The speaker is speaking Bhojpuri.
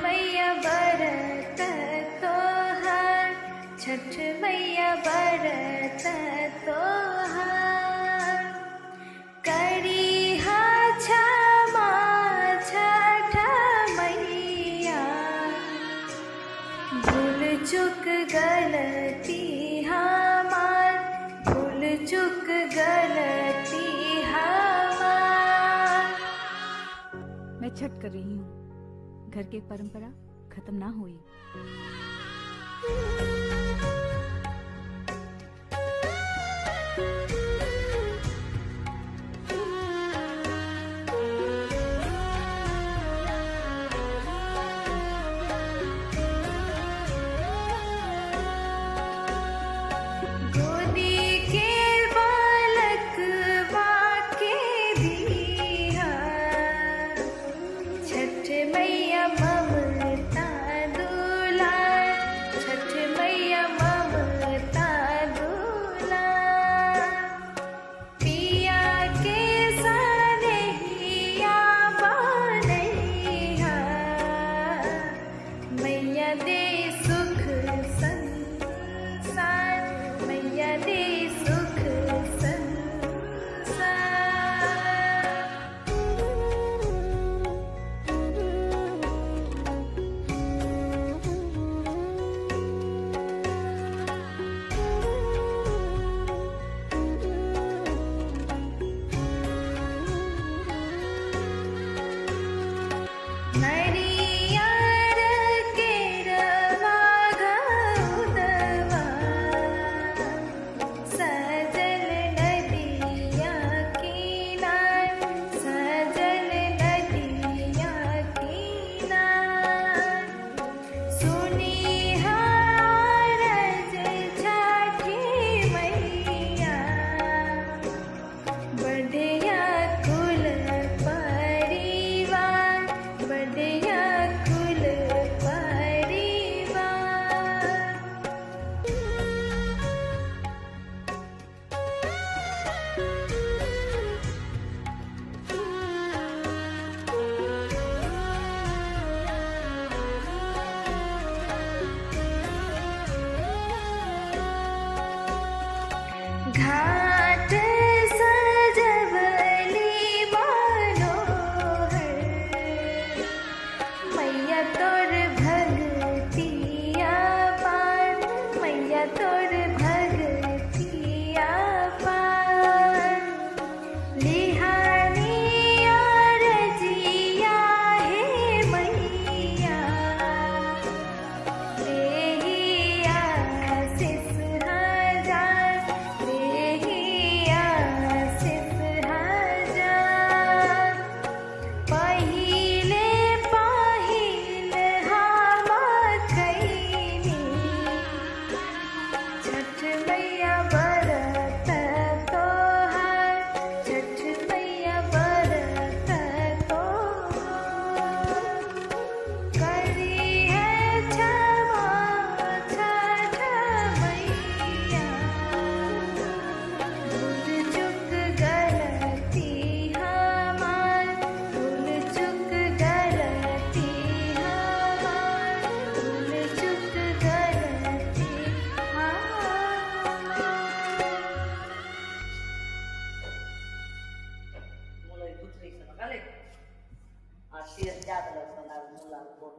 मैया बरत तोहार, छठ मैया बरत तोहार। करिहा क्षमा छठ मैया, भूल चुक गलती हमार, भूल चुक गलती हमार। मैं छठ कर रही हूँ, घर की परंपरा खत्म ना हुई। गोदी के बालक वाके दिया, छठ मैया ममता दुलार, छठ मैया ममता दुलार। पिया के सनेहिया बनैया, मैया दे सुख संसार, मैया दे सुख संसार। नरियर केरवा गौदवा, सजल नदिया किनार, सजल नदिया किनार। सुनी हारज छठी मैया, बढ़िया कुल परिवार, बढ़िया कुल परिवार। घाट सजवली मनोहर, मैया तोर भगतिया पार, मैया तोर भगतिया पार। लिहानिया रजिया हे मैया, देहिया आशीष हजार, देहिया आशीष हजार। पहिले पहिल हम कैनी, छठ मैया बरत तोहार, छठ मैया बरत तोहार। करी है क्षमा छठ मैया, भूल चुक गलती हमार, भूल चुक गलती हमार, भूल चुक गलती हमार। Mulai putri sama kali. Asyik jatuh lah sama mulan pun.